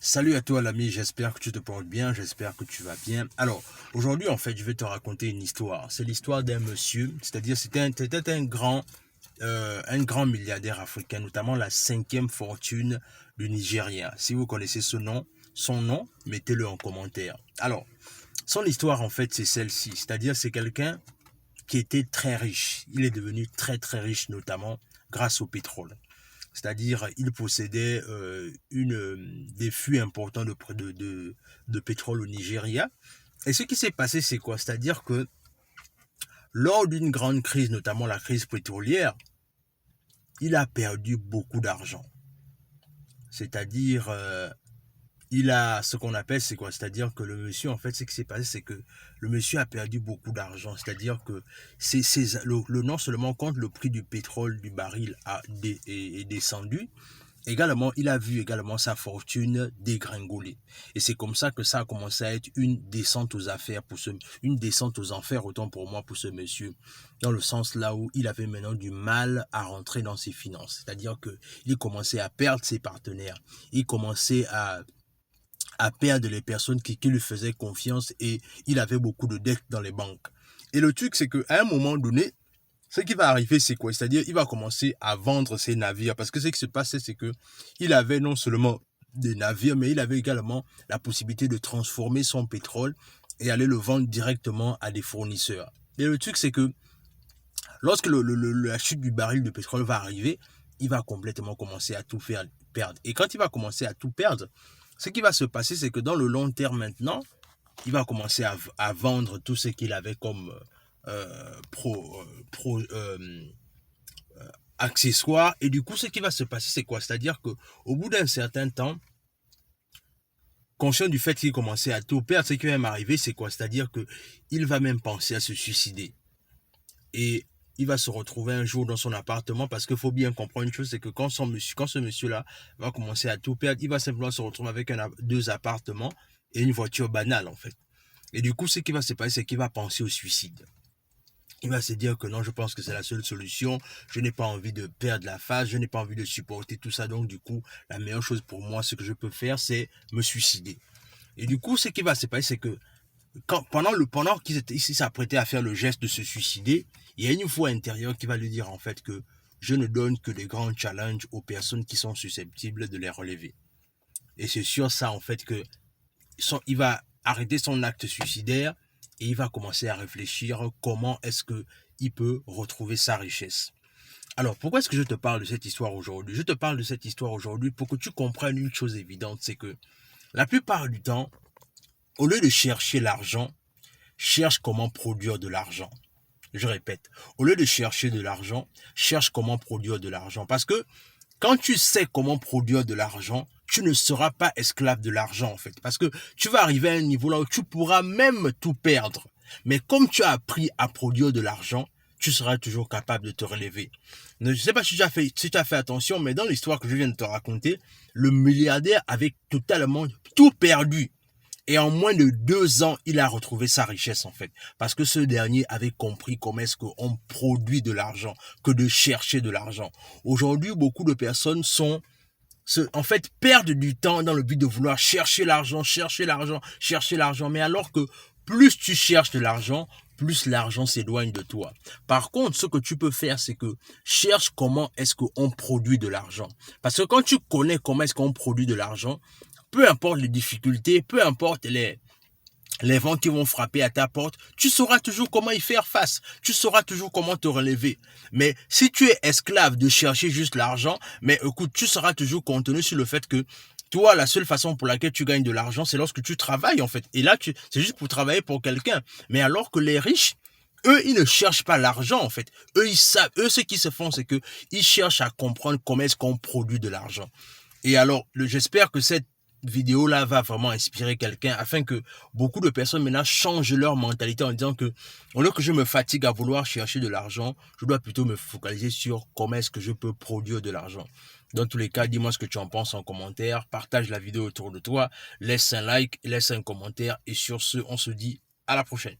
Salut à toi l'ami, j'espère que tu te portes bien, j'espère que tu vas bien. Alors, aujourd'hui en fait, je vais te raconter une histoire. C'est l'histoire d'un monsieur, c'est-à-dire c'était un grand milliardaire africain, notamment la cinquième fortune du Nigeria. Si vous connaissez son nom, mettez-le en commentaire. Alors, son histoire en fait, c'est celle-ci, c'est-à-dire c'est quelqu'un qui était très riche. Il est devenu très très riche, notamment grâce au pétrole. C'est-à-dire, il possédait des fûts importants de pétrole au Nigeria. Et ce qui s'est passé, c'est quoi? C'est-à-dire que lors d'une grande crise, notamment la crise pétrolière, il a perdu beaucoup d'argent. C'est-à-dire, il a ce qu'on appelle, c'est quoi? C'est-à-dire que le monsieur, en fait, ce qui s'est passé, c'est que le monsieur a perdu beaucoup d'argent. C'est-à-dire que non seulement quand le prix du pétrole du baril est descendu, également, il a vu également sa fortune dégringoler. Et c'est comme ça que ça a commencé à être une descente aux affaires une descente aux enfers, autant pour moi, pour ce monsieur. Dans le sens là où il avait maintenant du mal à rentrer dans ses finances. C'est-à-dire que il commençait à perdre ses partenaires. Il commençait à perdre les personnes qui lui faisaient confiance et il avait beaucoup de dettes dans les banques. Et le truc, c'est qu'à un moment donné, ce qui va arriver, c'est quoi? C'est-à-dire, il va commencer à vendre ses navires. Parce que ce qui se passait, c'est que il avait non seulement des navires, mais il avait également la possibilité de transformer son pétrole et aller le vendre directement à des fournisseurs. Et le truc, c'est que lorsque la chute du baril de pétrole va arriver, il va complètement commencer à tout faire perdre. Et quand il va commencer à tout perdre, ce qui va se passer, c'est que dans le long terme maintenant, il va commencer à vendre tout ce qu'il avait comme euh, pro, euh, pro, euh, accessoires. Et du coup, ce qui va se passer, c'est quoi? C'est-à-dire que au bout d'un certain temps, conscient du fait qu'il commençait à tout perdre, ce qui va m'arriver, c'est quoi? C'est-à-dire que il va même penser à se suicider. Et il va se retrouver un jour dans son appartement parce qu'il faut bien comprendre une chose, c'est que quand ce monsieur-là va commencer à tout perdre, il va simplement se retrouver avec deux appartements et une voiture banale en fait. Et du coup, ce qui va se passer, c'est qu'il va penser au suicide. Il va se dire que non, je pense que c'est la seule solution. Je n'ai pas envie de perdre la face, je n'ai pas envie de supporter tout ça. Donc, du coup, la meilleure chose pour moi, ce que je peux faire, c'est me suicider. Et du coup, ce qui va se passer, c'est que pendant qu'il s'apprêtait à faire le geste de se suicider, il y a une voix intérieure qui va lui dire en fait que je ne donne que des grands challenges aux personnes qui sont susceptibles de les relever. Et c'est sur ça en fait que il va arrêter son acte suicidaire et il va commencer à réfléchir comment est-ce que il peut retrouver sa richesse. Alors, pourquoi est-ce que je te parle de cette histoire aujourd'hui? Je te parle de cette histoire aujourd'hui pour que tu comprennes une chose évidente, c'est que la plupart du temps, au lieu de chercher l'argent, cherche comment produire de l'argent. Je répète, au lieu de chercher de l'argent, cherche comment produire de l'argent. Parce que quand tu sais comment produire de l'argent, tu ne seras pas esclave de l'argent en fait. Parce que tu vas arriver à un niveau là où tu pourras même tout perdre. Mais comme tu as appris à produire de l'argent, tu seras toujours capable de te relever. Je ne sais pas si tu as fait attention, mais dans l'histoire que je viens de te raconter, le milliardaire avait totalement tout perdu. Et en moins de 2 ans, il a retrouvé sa richesse en fait. Parce que ce dernier avait compris comment est-ce qu'on produit de l'argent, que de chercher de l'argent. Aujourd'hui, beaucoup de personnes en fait, perdent du temps dans le but de vouloir chercher l'argent, chercher l'argent, chercher l'argent. Mais alors que plus tu cherches de l'argent, plus l'argent s'éloigne de toi. Par contre, ce que tu peux faire, c'est que cherche comment est-ce qu'on produit de l'argent. Parce que quand tu connais comment est-ce qu'on produit de l'argent, peu importe les difficultés, peu importe les vents qui vont frapper à ta porte, tu sauras toujours comment y faire face. Tu sauras toujours comment te relever. Mais si tu es esclave de chercher juste l'argent, mais écoute, tu seras toujours contenu sur le fait que toi, la seule façon pour laquelle tu gagnes de l'argent, c'est lorsque tu travailles, en fait. Et là, c'est juste pour travailler pour quelqu'un. Mais alors que les riches, eux, ils ne cherchent pas l'argent, en fait. Eux, ils savent, eux, ce qu'ils se font, c'est que ils cherchent à comprendre comment est-ce qu'on produit de l'argent. Et alors, j'espère que cette vidéo-là va vraiment inspirer quelqu'un afin que beaucoup de personnes maintenant changent leur mentalité en disant que au lieu que je me fatigue à vouloir chercher de l'argent, je dois plutôt me focaliser sur comment est-ce que je peux produire de l'argent. Dans tous les cas, dis-moi ce que tu en penses en commentaire, partage la vidéo autour de toi, laisse un like, laisse un commentaire et sur ce, on se dit à la prochaine.